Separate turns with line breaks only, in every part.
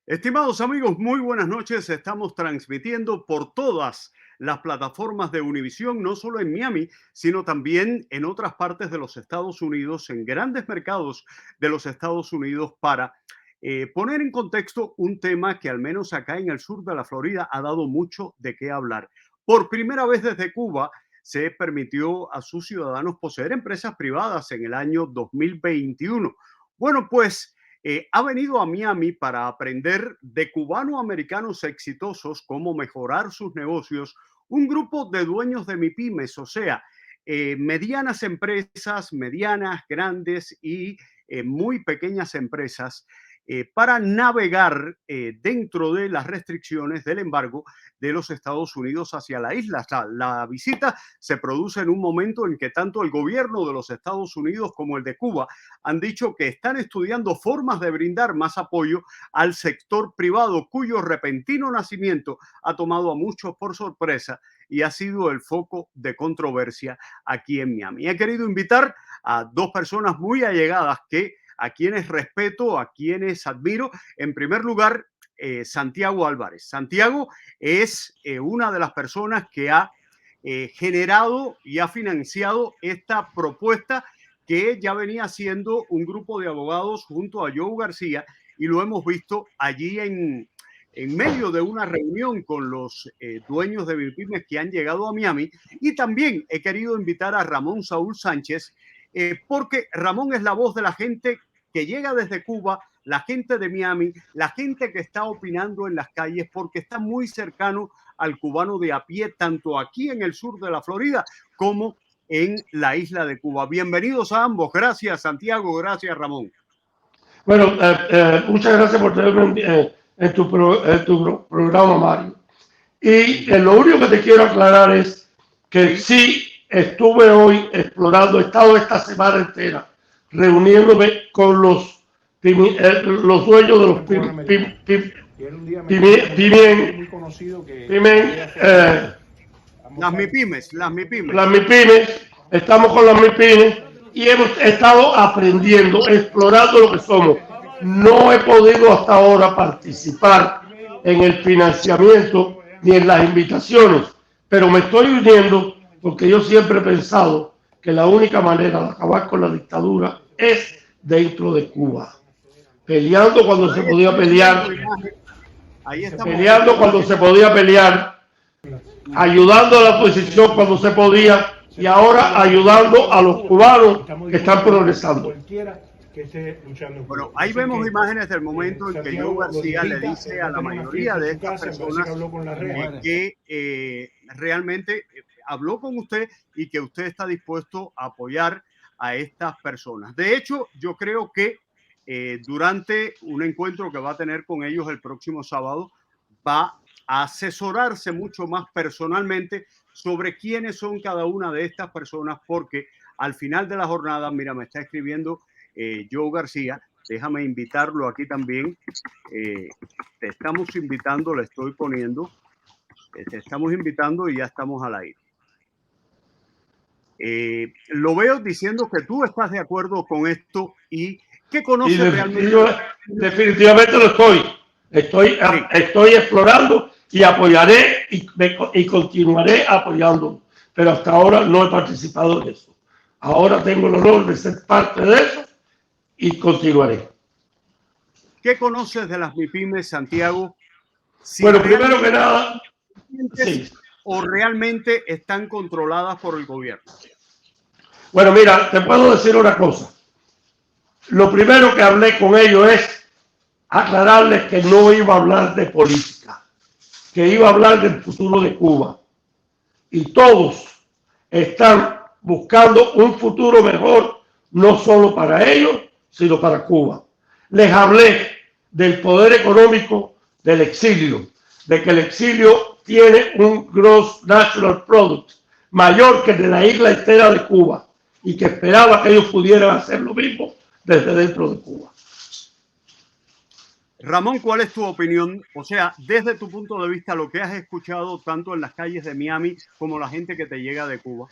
Estimados amigos, muy buenas noches. Estamos transmitiendo por todas las plataformas de Univisión, no solo en Miami, sino también en otras partes de los Estados Unidos, en grandes mercados de los Estados Unidos, para poner en contexto un tema que al menos acá en el sur de la Florida ha dado mucho de qué hablar. Por primera vez desde Cuba se permitió a sus ciudadanos poseer empresas privadas en el año 2021. Bueno, pues ha venido a Miami para aprender de cubanoamericanos exitosos cómo mejorar sus negocios, un grupo de dueños de MIPIMES, o sea, medianas empresas, medianas, grandes y muy pequeñas empresas, para navegar dentro de las restricciones del embargo de los Estados Unidos hacia la isla. La visita se produce en un momento en que tanto el gobierno de los Estados Unidos como el de Cuba han dicho que están estudiando formas de brindar más apoyo al sector privado, cuyo repentino nacimiento ha tomado a muchos por sorpresa y ha sido el foco de controversia aquí en Miami. He querido invitar a dos personas muy allegadas a quienes respeto, a quienes admiro. En primer lugar, Santiago Álvarez. Santiago es una de las personas que ha generado y ha financiado esta propuesta que ya venía siendo un grupo de abogados junto a Joe García, y lo hemos visto allí en medio de una reunión con los dueños de MIPIMES que han llegado a Miami. Y también he querido invitar a Ramón Saúl Sánchez, porque Ramón es la voz de la gente que llega desde Cuba, la gente de Miami, la gente que está opinando en las calles, porque está muy cercano al cubano de a pie, tanto aquí en el sur de la Florida como en la isla de Cuba. Bienvenidos a ambos. Gracias, Santiago. Gracias, Ramón.
Bueno, muchas gracias por tenerme en tu programa, Mario. Y lo único que te quiero aclarar es que sí estuve hoy explorando, he estado esta semana entera reuniéndome con los dueños de los
las MIPIMES, las MIPIMES.
Las MIPIMES, estamos con las MIPIMES y hemos estado aprendiendo, explorando lo que somos. No he podido hasta ahora participar en el financiamiento ni en las invitaciones, pero me estoy uniendo porque yo siempre he pensado que la única manera de acabar con la dictadura es dentro de Cuba. Peleando cuando se podía pelear, peleando cuando se podía pelear, ayudando a la oposición cuando se podía y ahora ayudando a los cubanos que están progresando.
Bueno, ahí vemos imágenes del momento en que Joe García le dice a la mayoría de estas personas que realmente habló con usted y que usted está dispuesto a apoyar a estas personas. De hecho, yo creo que durante un encuentro que va a tener con ellos el próximo sábado, va a asesorarse mucho más personalmente sobre quiénes son cada una de estas personas, porque al final de la jornada, mira, me está escribiendo Joe García, déjame invitarlo aquí también. Te estamos invitando, le estoy poniendo, te estamos invitando y ya estamos al aire. Lo veo diciendo que tú estás de acuerdo con esto y que conoces realmente.
Definitivamente lo estoy. Estoy explorando y apoyaré y continuaré apoyando, pero hasta ahora no he participado en eso. Ahora tengo el honor de ser parte de eso y continuaré.
¿Qué conoces de las MIPIMES, Santiago?
Si bueno, primero que nada,
sí. ¿O realmente están controladas por el gobierno?
Bueno, mira, te puedo decir una cosa. Lo primero que hablé con ellos es aclararles que no iba a hablar de política, que iba a hablar del futuro de Cuba. Y todos están buscando un futuro mejor, no solo para ellos, sino para Cuba. Les hablé del poder económico del exilio, de que el exilio tiene un Gross National Product mayor que el de la isla entera de Cuba y que esperaba que ellos pudieran hacer lo mismo desde dentro de Cuba.
Ramón, ¿cuál es tu opinión? O sea, desde tu punto de vista, lo que has escuchado tanto en las calles de Miami como la gente que te llega de Cuba.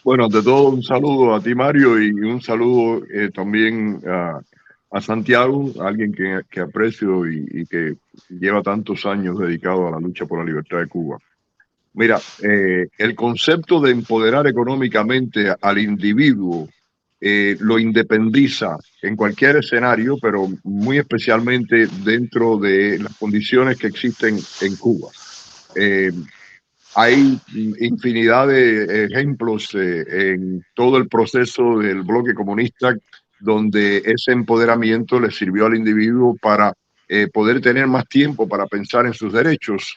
Bueno, ante todo un saludo a ti, Mario, y un saludo también a Santiago, alguien que aprecio y que lleva tantos años dedicado a la lucha por la libertad de Cuba. Mira, el concepto de empoderar económicamente al individuo lo independiza en cualquier escenario, pero muy especialmente dentro de las condiciones que existen en Cuba. Hay infinidad de ejemplos en todo el proceso del bloque comunista donde ese empoderamiento le sirvió al individuo para poder tener más tiempo para pensar en sus derechos.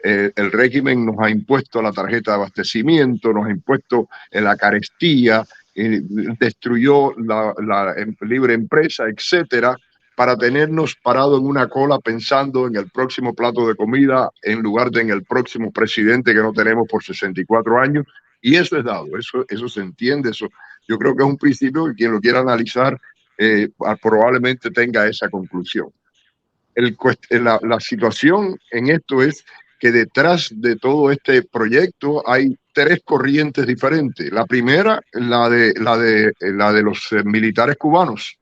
El régimen nos ha impuesto la tarjeta de abastecimiento, nos ha impuesto la carestía, destruyó la libre empresa, etcétera, para tenernos parado en una cola pensando en el próximo plato de comida en lugar de en el próximo presidente que no tenemos por 64 años. Y eso es dado, eso se entiende, eso yo creo que es un principio que quien lo quiera analizar probablemente tenga esa conclusión. La situación en esto es que detrás de todo este proyecto hay tres corrientes diferentes. La primera, la de los militares cubanos,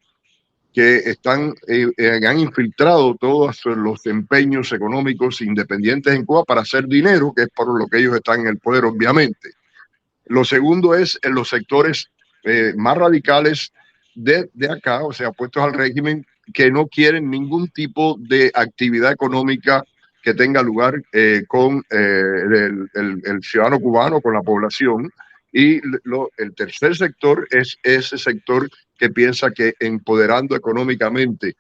que han infiltrado todos los empeños económicos independientes en Cuba para hacer dinero, que es por lo que ellos están en el poder, obviamente. Lo segundo es en los sectores más radicales de acá, o sea, opuestos al régimen, que no quieren ningún tipo de actividad económica que tenga lugar con el ciudadano cubano, con la población. Y el tercer sector es ese sector que piensa que empoderando económicamente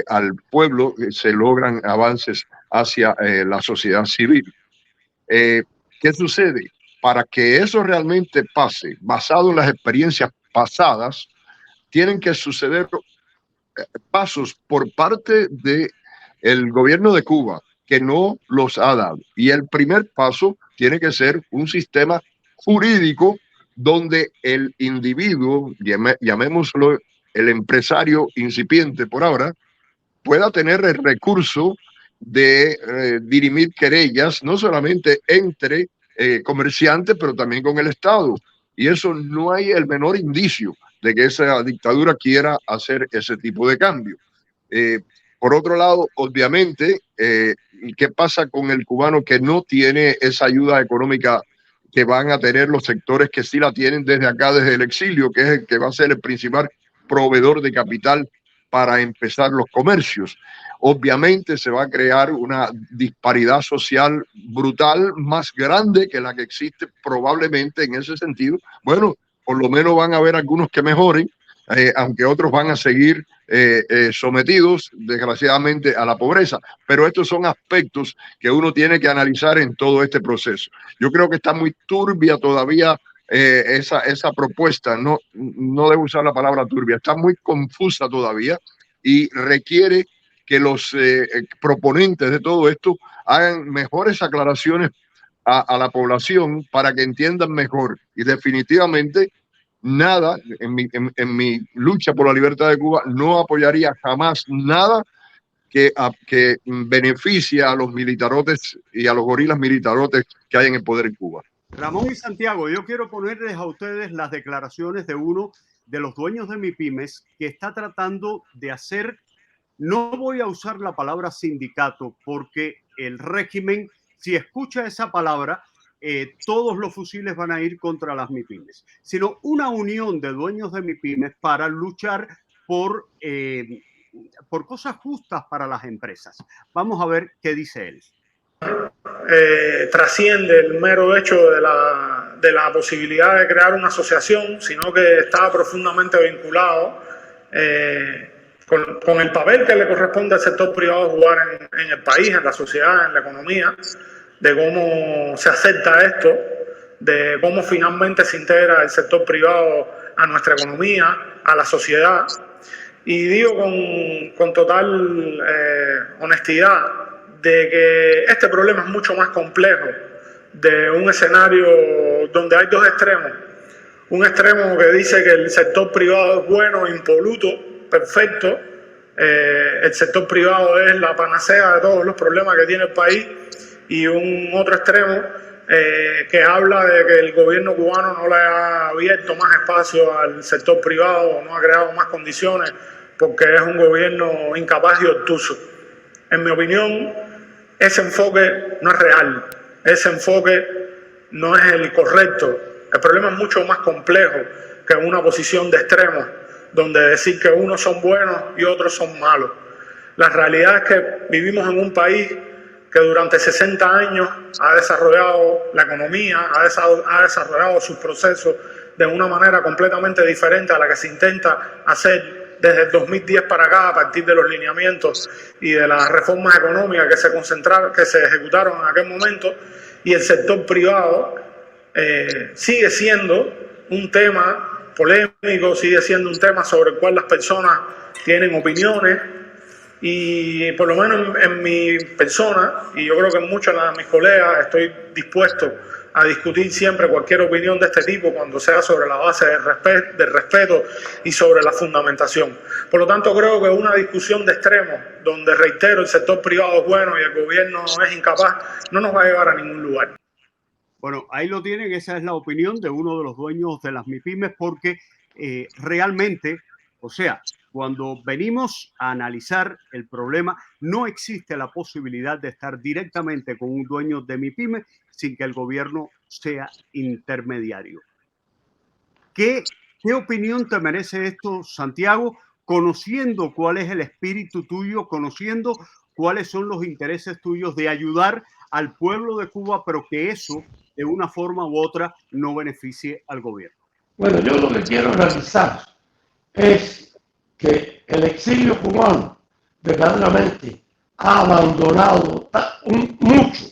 al pueblo se logran avances hacia la sociedad civil. ¿Qué sucede? Para que eso realmente pase, basado en las experiencias pasadas, tienen que suceder pasos por parte del gobierno de Cuba que no los ha dado. Y el primer paso tiene que ser un sistema jurídico donde el individuo, llamémoslo el empresario incipiente por ahora, pueda tener el recurso de dirimir querellas, no solamente entre comerciantes, pero también con el Estado. Y eso no hay el menor indicio de que esa dictadura quiera hacer ese tipo de cambio. Por otro lado, obviamente, ¿qué pasa con el cubano que no tiene esa ayuda económica que van a tener los sectores que sí la tienen desde acá, desde el exilio, que es el que va a ser el principal proveedor de capital para empezar los comercios? Obviamente se va a crear una disparidad social brutal más grande que la que existe probablemente en ese sentido. Bueno, por lo menos van a haber algunos que mejoren, aunque otros van a seguir sometidos, desgraciadamente, a la pobreza. Pero estos son aspectos que uno tiene que analizar en todo este proceso. Yo creo que está muy turbia todavía esa propuesta. No debo usar la palabra turbia, está muy confusa todavía y requiere que los proponentes de todo esto hagan mejores aclaraciones a la población para que entiendan mejor. Y definitivamente nada, en mi lucha por la libertad de Cuba, no apoyaría jamás nada que beneficie a los militarotes y a los gorilas militarotes que hay en el poder en Cuba.
Ramón y Santiago, yo quiero ponerles a ustedes las declaraciones de uno de los dueños de MIPYMES que está tratando de hacer, no voy a usar la palabra sindicato porque el régimen, si escucha esa palabra, todos los fusiles van a ir contra las MIPYMES, sino una unión de dueños de MIPYMES para luchar por cosas justas para las empresas. Vamos a ver qué dice él.
Trasciende el mero hecho de la posibilidad de crear una asociación, sino que está profundamente vinculado con el papel que le corresponde al sector privado jugar en el país, en la sociedad, en la economía, de cómo se acepta esto, de cómo finalmente se integra el sector privado a nuestra economía, a la sociedad. Y digo con total honestidad de que este problema es mucho más complejo de un escenario donde hay dos extremos. Un extremo que dice que el sector privado es bueno, impoluto, perfecto. El sector privado es la panacea de todos los problemas que tiene el país. Y un otro extremo que habla de que el gobierno cubano no le ha abierto más espacio al sector privado, no ha creado más condiciones porque es un gobierno incapaz y obtuso. En mi opinión, ese enfoque no es real, ese enfoque no es el correcto. El problema es mucho más complejo que una posición de extremos, donde decir que unos son buenos y otros son malos. La realidad es que vivimos en un país que durante 60 años ha desarrollado la economía, ha desarrollado sus procesos de una manera completamente diferente a la que se intenta hacer desde el 2010 para acá, a partir de los lineamientos y de las reformas económicas que se ejecutaron en aquel momento. Y el sector privado sigue siendo un tema polémico, sigue siendo un tema sobre el cual las personas tienen opiniones, y por lo menos en mi persona, y yo creo que en muchos de mis colegas, estoy dispuesto a discutir siempre cualquier opinión de este tipo cuando sea sobre la base del respeto y sobre la fundamentación. Por lo tanto, creo que una discusión de extremos, donde, reitero, el sector privado es bueno y el gobierno es incapaz, no nos va a llevar a ningún lugar.
Bueno, ahí lo tienen, esa es la opinión de uno de los dueños de las MIPYMES, porque realmente, o sea, cuando venimos a analizar el problema, no existe la posibilidad de estar directamente con un dueño de MIPYME sin que el gobierno sea intermediario. ¿Qué opinión te merece esto, Santiago? Conociendo cuál es el espíritu tuyo, conociendo cuáles son los intereses tuyos de ayudar al pueblo de Cuba, pero que eso, de una forma u otra, no beneficie al gobierno.
Bueno, yo lo que quiero realizar es que el exilio cubano verdaderamente ha abandonado mucho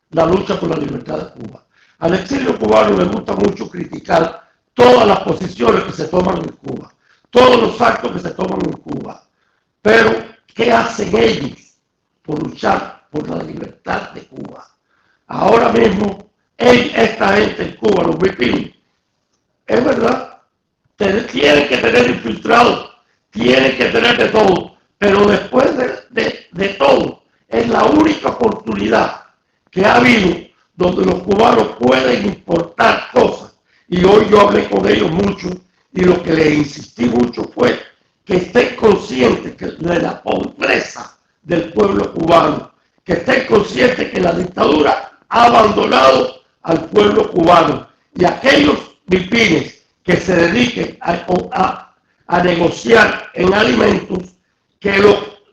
la lucha por la libertad de Cuba. Al exilio cubano le gusta mucho criticar todas las posiciones que se toman en Cuba, todos los actos que se toman en Cuba. Pero, ¿qué hacen ellos por luchar por la libertad de Cuba? Ahora mismo, esta gente en Cuba, los MIPYME, es verdad, tienen que tener infiltrados, tienen que tener de todo, pero después de todo, es la única oportunidad que ha habido donde los cubanos pueden importar cosas. Y hoy yo hablé con ellos mucho, y lo que les insistí mucho fue que estén conscientes de la pobreza del pueblo cubano, que estén conscientes que la dictadura ha abandonado al pueblo cubano, y aquellos MIPYMES que se dediquen a negociar en alimentos, que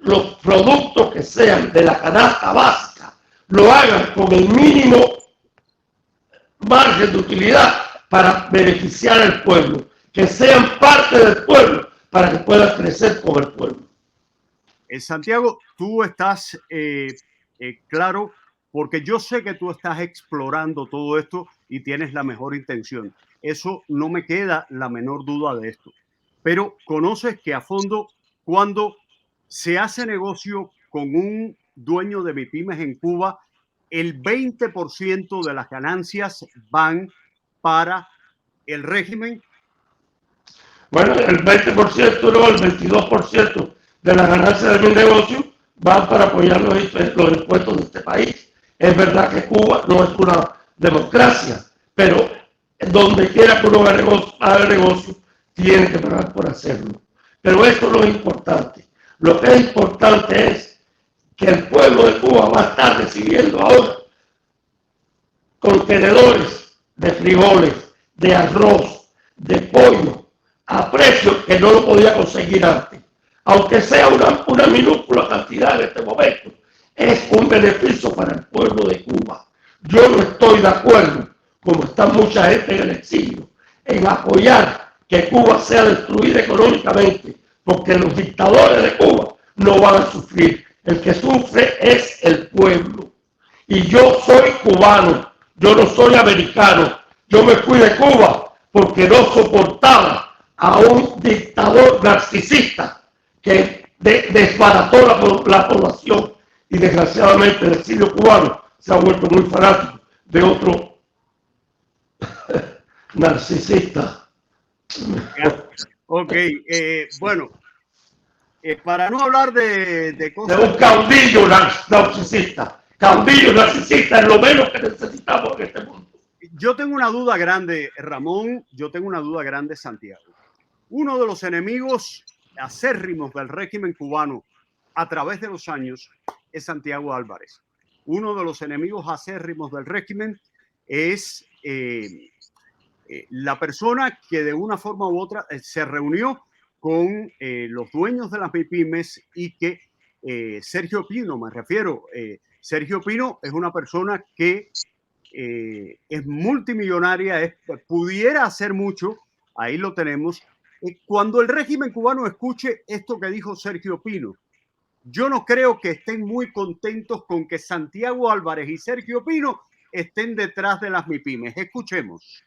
los productos que sean de la canasta básica lo hagan con el mínimo margen de utilidad para beneficiar al pueblo, que sean parte del pueblo para que puedan crecer con el pueblo.
Santiago, tú estás claro, porque yo sé que tú estás explorando todo esto y tienes la mejor intención. Eso no me queda la menor duda de esto. Pero conoces que a fondo, cuando se hace negocio con un dueño de MIPYMES en Cuba, el 20% de las ganancias van para el régimen.
Bueno, el 20%, no, el 22% de las ganancias de mi negocio van para apoyar los impuestos de este país. Es verdad que Cuba no es una democracia, pero donde quiera que uno haga negocio, tiene que pagar por hacerlo. Pero eso no es importante. Lo que es importante es que el pueblo de Cuba va a estar recibiendo ahora contenedores de frijoles, de arroz, de pollo, a precios que no lo podía conseguir antes. Aunque sea una minúscula cantidad en este momento, es un beneficio para el pueblo de Cuba. Yo no estoy de acuerdo, como está mucha gente en el exilio, en apoyar que Cuba sea destruida económicamente, porque los dictadores de Cuba no van a sufrir. El que sufre es el pueblo. Y yo soy cubano, yo no soy americano. Yo me fui de Cuba porque no soportaba a un dictador narcisista que desbarató la población, y desgraciadamente el exilio cubano se ha vuelto muy fanático de otro narcisista.
Ok, bueno, para no hablar de cosas...
De un caudillo narcisista. Caudillo narcisista es lo menos que necesitamos en este mundo.
Yo tengo una duda grande, Ramón, yo tengo una duda grande, Santiago. Uno de los enemigos acérrimos del régimen cubano a través de los años es Santiago Álvarez. Uno de los enemigos acérrimos del régimen es la persona que de una forma u otra se reunió con los dueños de las MIPYMES y que Sergio Pino, me refiero, Sergio Pino es una persona que es multimillonaria, pudiera hacer mucho, ahí lo tenemos. Cuando el régimen cubano escuche esto que dijo Sergio Pino, yo no creo que estén muy contentos con que Santiago Álvarez y Sergio Pino estén detrás de las MIPYMES. Escuchemos.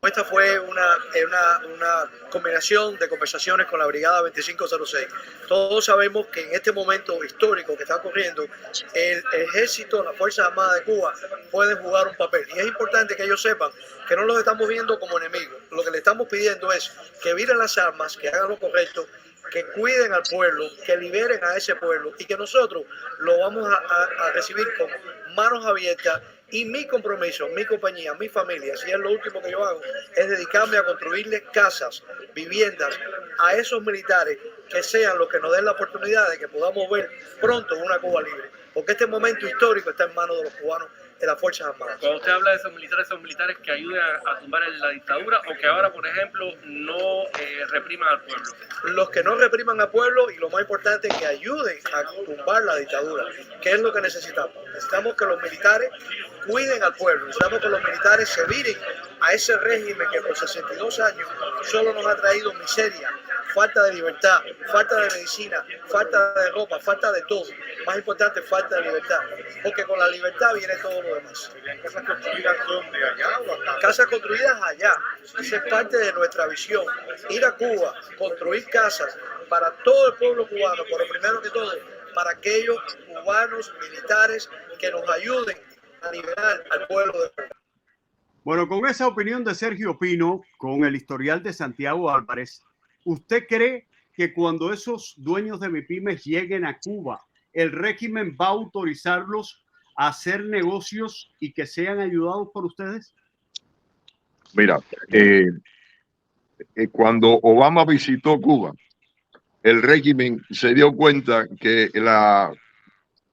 Esta fue una combinación de conversaciones con la Brigada 2506. Todos sabemos que en este momento histórico que está ocurriendo, el ejército, las Fuerzas Armadas de Cuba pueden jugar un papel. Y es importante que ellos sepan que no los estamos viendo como enemigos. Lo que le estamos pidiendo es que viren las armas, que hagan lo correcto, que cuiden al pueblo, que liberen a ese pueblo y que nosotros lo vamos a recibir con manos abiertas. Y mi compromiso, mi compañía, mi familia, si es lo último que yo hago, es dedicarme a construirles casas, viviendas a esos militares que sean los que nos den la oportunidad de que podamos ver pronto una Cuba libre. Porque este momento histórico está en manos de los cubanos de las Fuerzas Armadas.
Cuando usted habla de esos militares que ayuden a tumbar la dictadura o que ahora, por ejemplo, no repriman al pueblo.
Los que no repriman al pueblo y lo más importante, que ayuden a tumbar la dictadura. ¿Qué es lo que necesitamos? Necesitamos que los militares cuiden al pueblo. Necesitamos que los militares se viren a ese régimen que por 62 años solo nos ha traído miseria, falta de libertad, falta de medicina, falta de ropa, falta de todo. Más importante, falta de libertad. Porque con la libertad viene todo lo demás. ¿Casas construidas donde, allá o acá? Casas construidas allá. Esa es parte de nuestra visión. Ir a Cuba, construir casas para todo el pueblo cubano, pero primero que todo, para aquellos cubanos militares que nos ayuden a liberar al pueblo de Cuba.
Bueno, con esa opinión de Sergio Pino, con el historial de Santiago Álvarez, ¿usted cree que cuando esos dueños de MIPYMES lleguen a Cuba, el régimen va a autorizarlos a hacer negocios y que sean ayudados por ustedes?
Mira, cuando Obama visitó Cuba, el régimen se dio cuenta que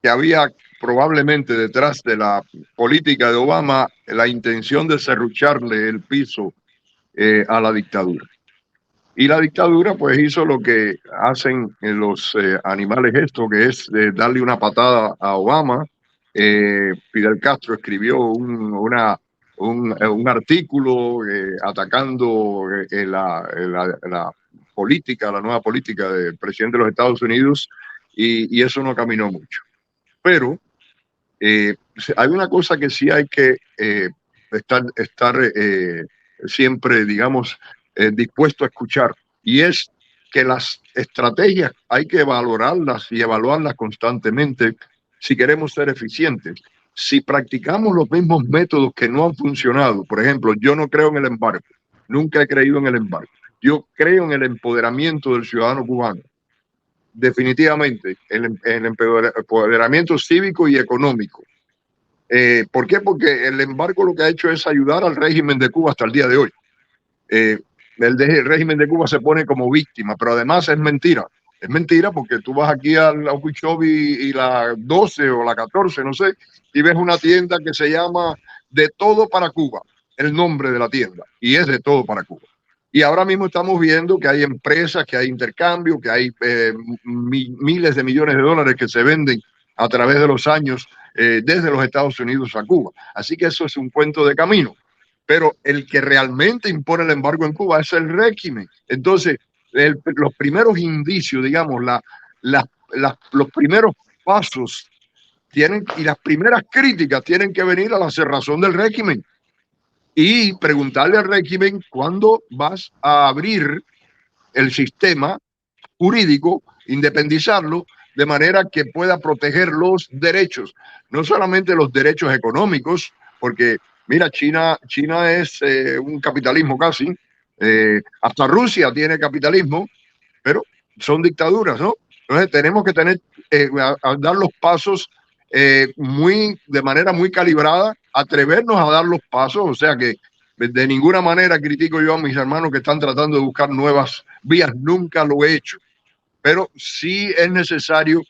había probablemente detrás de la política de Obama la intención de serrucharle el piso a la dictadura. Y la dictadura pues hizo lo que hacen los animales esto, que es darle una patada a Obama. Fidel Castro escribió un artículo atacando la política, la nueva política del presidente de los Estados Unidos, y eso no caminó mucho. Pero hay una cosa que sí hay que estar siempre, digamos, dispuesto a escuchar, y es que las estrategias hay que valorarlas y evaluarlas constantemente si queremos ser eficientes. Si practicamos los mismos métodos que no han funcionado, por ejemplo, yo no creo en el embargo, nunca he creído en el embargo. Yo creo en el empoderamiento del ciudadano cubano. Definitivamente, el empoderamiento cívico y económico. ¿Por qué? Porque el embargo lo que ha hecho es ayudar al régimen de Cuba hasta el día de hoy. El régimen de Cuba se pone como víctima, pero además es mentira. Es mentira porque tú vas aquí a la Okeechobee y la 12 o la 14, no sé, y ves una tienda que se llama De Todo para Cuba, el nombre de la tienda, y es De Todo para Cuba. Y ahora mismo estamos viendo que hay empresas, que hay intercambio, que hay miles de millones de dólares que se venden a través de los años desde los Estados Unidos a Cuba. Así que eso es un cuento de camino. Pero el que realmente impone el embargo en Cuba es el régimen. Entonces, los primeros indicios, digamos, los primeros pasos y las primeras críticas tienen que venir a la cerrazón del régimen y preguntarle al régimen cuándo vas a abrir el sistema jurídico, independizarlo, de manera que pueda proteger los derechos, no solamente los derechos económicos, porque mira, China es un capitalismo casi, hasta Rusia tiene capitalismo, pero son dictaduras, ¿no? Entonces tenemos que a dar los pasos de manera muy calibrada, atrevernos a dar los pasos, o sea que de ninguna manera critico yo a mis hermanos que están tratando de buscar nuevas vías, nunca lo he hecho. pero sí es necesario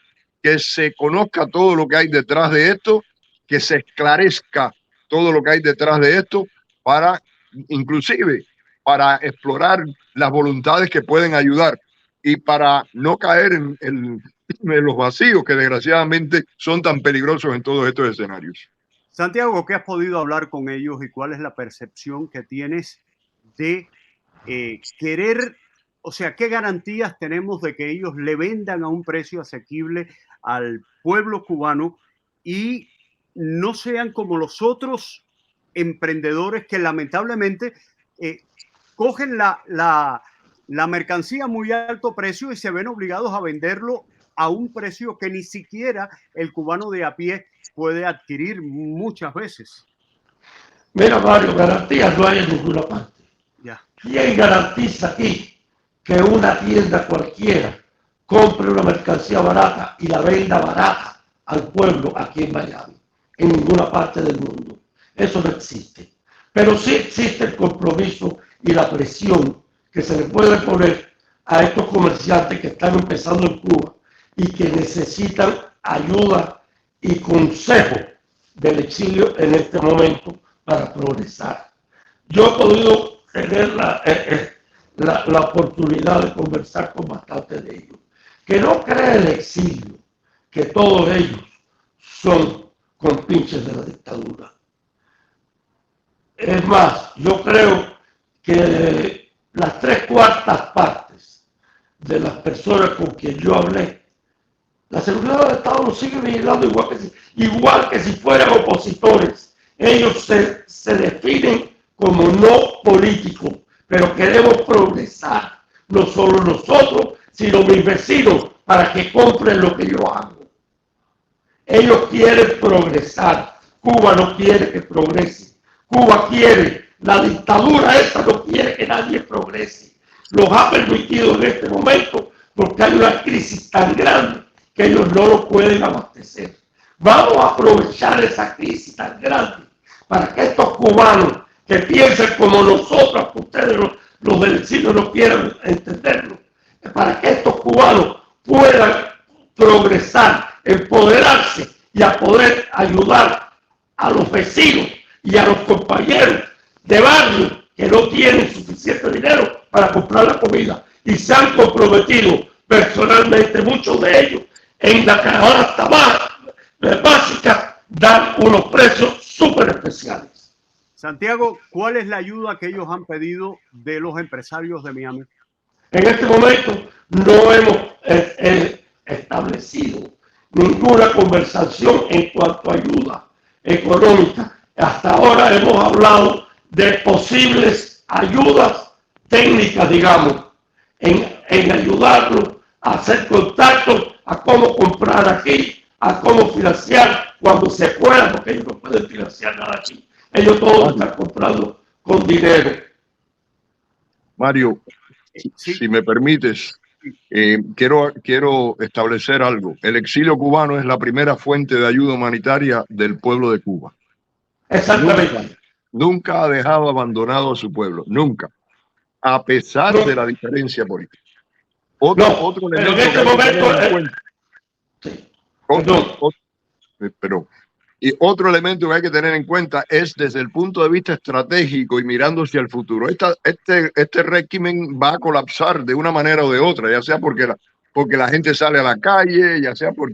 que se conozca todo lo que hay detrás de esto, que se esclarezca todo lo que hay detrás de esto, para inclusive para explorar las voluntades que pueden ayudar y para no caer en los vacíos que desgraciadamente son tan peligrosos en todos estos escenarios.
Santiago, ¿qué has podido hablar con ellos y cuál es la percepción que tienes de querer, o sea, qué garantías tenemos de que ellos le vendan a un precio asequible al pueblo cubano y no sean como los otros emprendedores que lamentablemente cogen la mercancía a muy alto precio y se ven obligados a venderlo a un precio que ni siquiera el cubano de a pie puede adquirir muchas veces?
Mira, Mario, garantías no hay en ninguna parte.
Ya.
¿Quién garantiza aquí que una tienda cualquiera compre una mercancía barata y la venda barata al pueblo aquí en Miami? En ninguna parte del mundo. Eso no existe. Pero sí existe el compromiso y la presión que se le puede poner a estos comerciantes que están empezando en Cuba y que necesitan ayuda y consejo del exilio en este momento para progresar. Yo he podido tener la oportunidad de conversar con bastantes de ellos, que no cree el exilio que todos ellos son compinches de la dictadura. Es más, yo creo que las 3/4 partes de las personas con quien yo hablé, la seguridad del Estado los sigue vigilando igual que si fueran opositores. Ellos se definen como no políticos, pero queremos progresar, no solo nosotros, sino mis vecinos, para que compren lo que yo hago. Ellos quieren progresar. Cuba no quiere que progrese. Cuba quiere, la dictadura esa no quiere que nadie progrese. Los ha permitido en este momento porque hay una crisis tan grande que ellos no lo pueden abastecer. Vamos a aprovechar esa crisis tan grande para que estos cubanos que piensen como nosotros, que ustedes los del exilio no quieran entenderlo, para que estos cubanos puedan progresar, empoderarse y a poder ayudar a los vecinos y a los compañeros de barrio que no tienen suficiente dinero para comprar la comida y se han comprometido personalmente muchos de ellos en la canasta básica dan unos precios súper especiales.
Santiago, ¿cuál es la ayuda que ellos han pedido de los empresarios de Miami?
En este momento no hemos establecido ninguna conversación en cuanto a ayuda económica. Hasta ahora hemos hablado de posibles ayudas técnicas, digamos, en ayudarlos a hacer contactos, a cómo comprar aquí, a cómo financiar cuando se pueda, porque ellos no pueden financiar nada aquí. Ellos todos están comprando con dinero.
Mario,
Sí.
si me permites, quiero establecer algo. El exilio cubano es la primera fuente de ayuda humanitaria del pueblo de Cuba.
Exactamente.
Nunca ha dejado abandonado a su pueblo, nunca, a pesar de la diferencia política. Otro elemento
en este momento,
y otro elemento que hay que tener en cuenta es desde el punto de vista estratégico y mirando hacia el futuro. Este régimen va a colapsar de una manera o de otra, ya sea porque la gente sale a la calle, ya sea por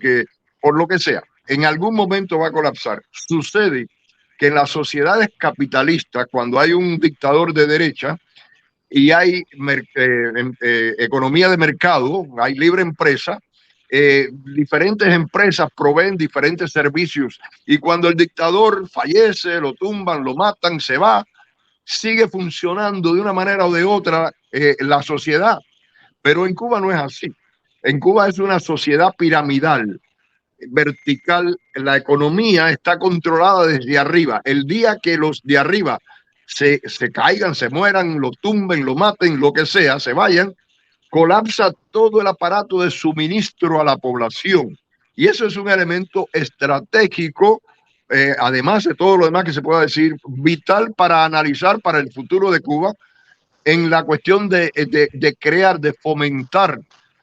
lo que sea. En algún momento va a colapsar. Sucede que en las sociedades capitalistas, cuando hay un dictador de derecha y hay economía de mercado, hay libre empresa, diferentes empresas proveen diferentes servicios y cuando el dictador fallece, lo tumban, lo matan, se va, sigue funcionando de una manera o de otra la sociedad. Pero en Cuba no es así. En Cuba es una sociedad piramidal, vertical. La economía está controlada desde arriba. El día que los de arriba se caigan, se mueran, lo tumben, lo maten, lo que sea, se vayan, colapsa todo el aparato de suministro a la población. Y eso es un elemento estratégico, además de todo lo demás que se pueda decir, vital para analizar para el futuro de Cuba en la cuestión de crear, de fomentar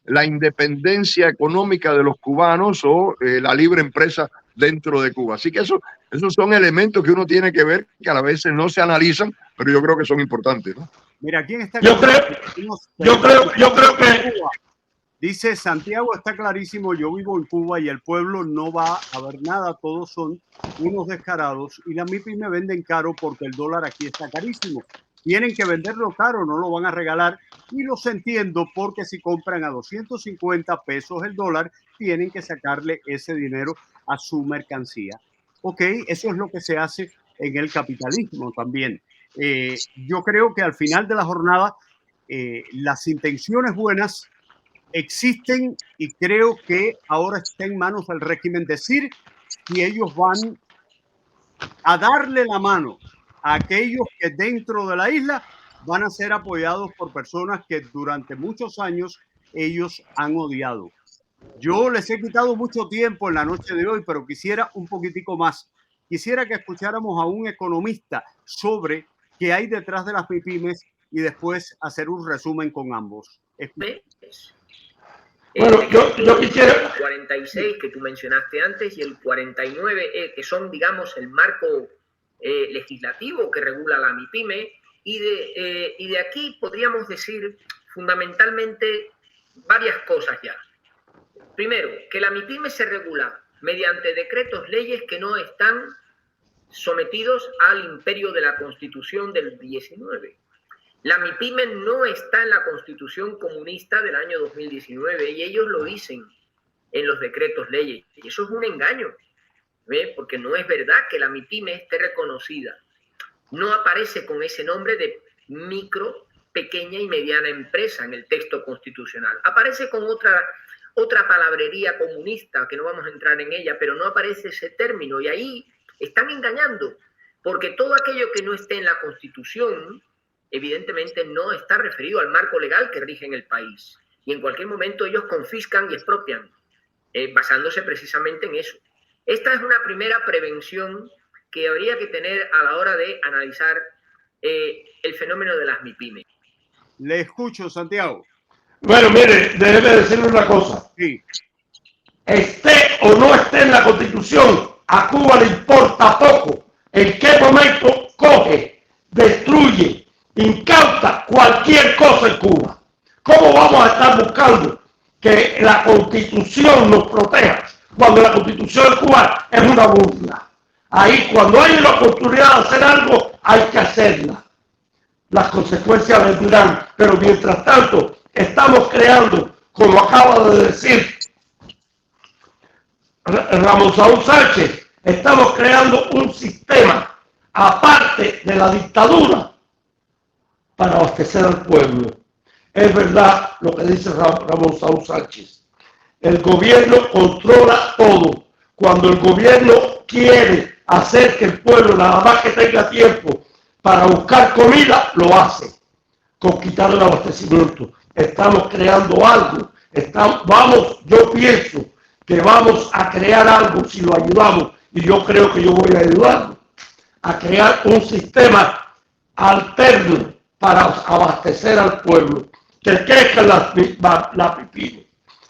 la independencia económica de los cubanos o la libre empresa dentro de Cuba. Así que esos son elementos que uno tiene que ver, que a veces no se analizan, pero yo creo que son importantes, ¿no?
Mira, ¿quién está?
Yo creo que
dice Santiago, está clarísimo, yo vivo en Cuba y el pueblo no va a ver nada, todos son unos descarados y la MIPYME venden caro porque el dólar aquí está carísimo. Tienen que venderlo caro, no lo van a regalar y los entiendo porque si compran a 250 pesos el dólar, tienen que sacarle ese dinero a su mercancía. Ok, eso es lo que se hace en el capitalismo también. Yo creo que al final de la jornada las intenciones buenas existen y creo que ahora está en manos del régimen decir si ellos van a darle la mano a aquellos que dentro de la isla van a ser apoyados por personas que durante muchos años ellos han odiado. Yo les he quitado mucho tiempo en la noche de hoy, pero quisiera un poquitico más. Quisiera que escucháramos a un economista sobre qué hay detrás de las MIPYMES y después hacer un resumen con ambos.
Bueno, yo quisiera...
El 46 que tú mencionaste antes y el 49 que son, digamos, el marco legislativo que regula la MIPYME y de aquí podríamos decir fundamentalmente varias cosas ya. Primero, que la MIPYME se regula mediante decretos leyes que no están sometidos al imperio de la Constitución del 19. La MIPYME no está en la Constitución comunista del año 2019 y ellos lo dicen en los decretos leyes. Y eso es un engaño, ¿ve? Porque no es verdad que la MIPYME esté reconocida. No aparece con ese nombre de micro, pequeña y mediana empresa en el texto constitucional. Aparece con otra palabrería comunista, que no vamos a entrar en ella, pero no aparece ese término. Y ahí están engañando, porque todo aquello que no esté en la Constitución evidentemente no está referido al marco legal que rige en el país. Y en cualquier momento ellos confiscan y expropian, basándose precisamente en eso. Esta es una primera prevención que habría que tener a la hora de analizar el fenómeno de las MIPYME.
Le escucho, Santiago.
Bueno, mire, déjeme decirle una cosa.
Sí.
Esté o no esté en la Constitución, a Cuba le importa poco en qué momento coge, destruye, incauta cualquier cosa en Cuba. ¿Cómo vamos a estar buscando que la Constitución nos proteja cuando la Constitución de Cuba es una burla? Ahí, cuando hay una oportunidad de hacer algo, hay que hacerla. Las consecuencias vendrán, pero mientras tanto estamos creando, como acaba de decir Ramón Saúl Sánchez, estamos creando un sistema aparte de la dictadura para abastecer al pueblo. Es verdad lo que dice Ramón Saúl Sánchez. El gobierno controla todo. Cuando el gobierno quiere hacer que el pueblo nada más que tenga tiempo para buscar comida, lo hace con quitar el abastecimiento. Estamos creando algo. Yo pienso que vamos a crear algo si lo ayudamos, y yo creo que yo voy a ayudarlo a crear un sistema alterno para abastecer al pueblo, que crezcan las MIPYME,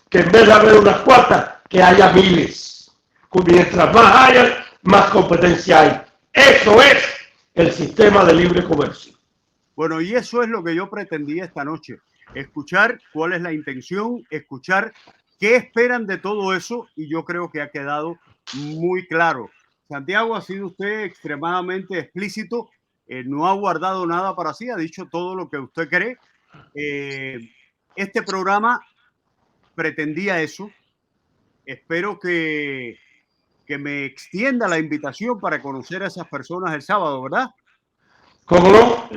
que en vez de haber unas cuantas, que haya miles. Mientras más haya, más competencia hay. Eso es el sistema de libre comercio.
Bueno, y eso es lo que yo pretendía esta noche, escuchar cuál es la intención, escuchar qué esperan de todo eso, y yo creo que ha quedado muy claro. Santiago, ha sido usted extremadamente explícito, no ha guardado nada para sí, ha dicho todo lo que usted cree. Este programa pretendía eso. Espero que me extienda la invitación para conocer a esas personas el sábado, ¿verdad?
Como no,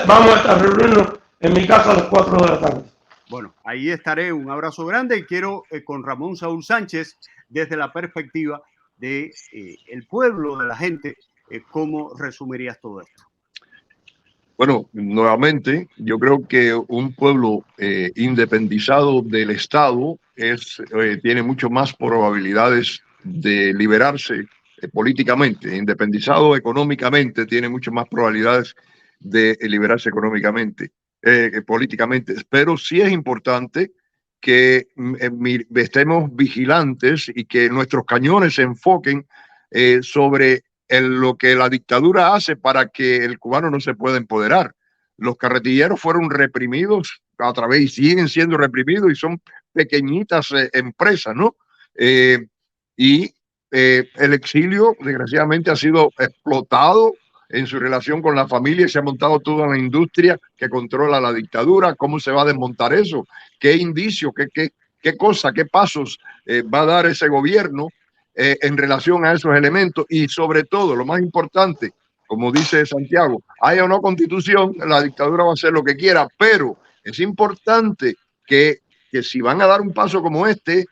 vamos a estar reunidos en mi casa a las 4 de la tarde.
Bueno, ahí estaré. Un abrazo grande y quiero con Ramón Saúl Sánchez, desde la perspectiva de el pueblo, de la gente, ¿cómo resumirías todo esto?
Bueno, nuevamente, yo creo que un pueblo independizado del Estado tiene mucho más probabilidades de liberarse políticamente. Independizado económicamente tiene mucho más probabilidades de liberarse económicamente, políticamente. Pero sí es importante que estemos vigilantes y que nuestros cañones se enfoquen sobre lo que la dictadura hace para que el cubano no se pueda empoderar. Los carretilleros fueron reprimidos a través y siguen siendo reprimidos y son pequeñitas empresas, ¿no? El exilio, desgraciadamente, ha sido explotado en su relación con la familia y se ha montado toda la industria que controla la dictadura. ¿Cómo se va a desmontar eso? ¿Qué indicios, qué cosa, qué pasos va a dar ese gobierno en relación a esos elementos? Y sobre todo, lo más importante, como dice Santiago, haya o no constitución, la dictadura va a hacer lo que quiera, pero es importante que si van a dar un paso como este,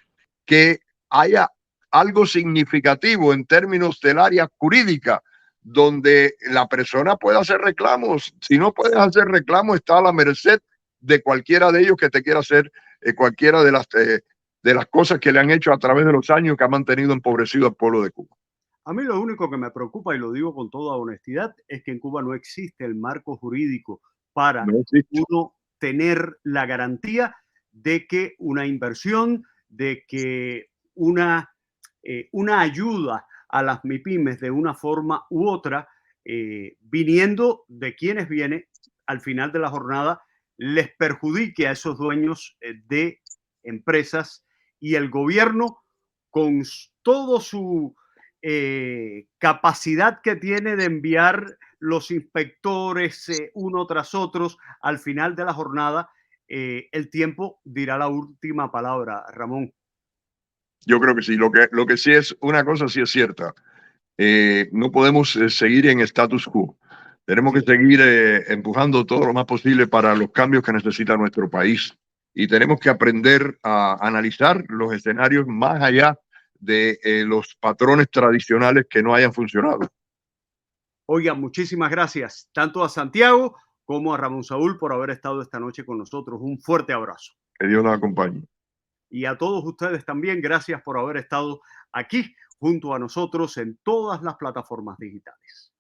que haya algo significativo en términos del área jurídica, donde la persona pueda hacer reclamos. Si no puedes hacer reclamos, está a la merced de cualquiera de ellos que te quiera hacer cualquiera de las cosas que le han hecho a través de los años que ha mantenido empobrecido al pueblo de Cuba.
A mí lo único que me preocupa, y lo digo con toda honestidad, es que en Cuba no existe el marco jurídico para
No existe.
uno tener la garantía de que una inversión, de que una ayuda a las MIPYMES de una forma u otra, viniendo de quienes viene, al final de la jornada, les perjudique a esos dueños de empresas y el gobierno con todo su capacidad que tiene de enviar los inspectores uno tras otros, al final de la jornada, el tiempo dirá la última palabra, Ramón.
Yo creo que sí. Lo que sí es, una cosa sí es cierta. No podemos seguir en status quo. Tenemos que seguir empujando todo lo más posible para los cambios que necesita nuestro país. Y tenemos que aprender a analizar los escenarios más allá de los patrones tradicionales que no hayan funcionado.
Oigan, muchísimas gracias tanto a Santiago como a Ramón Saúl por haber estado esta noche con nosotros. Un fuerte abrazo.
Que Dios nos acompañe.
Y a todos ustedes también, gracias por haber estado aquí junto a nosotros en todas las plataformas digitales.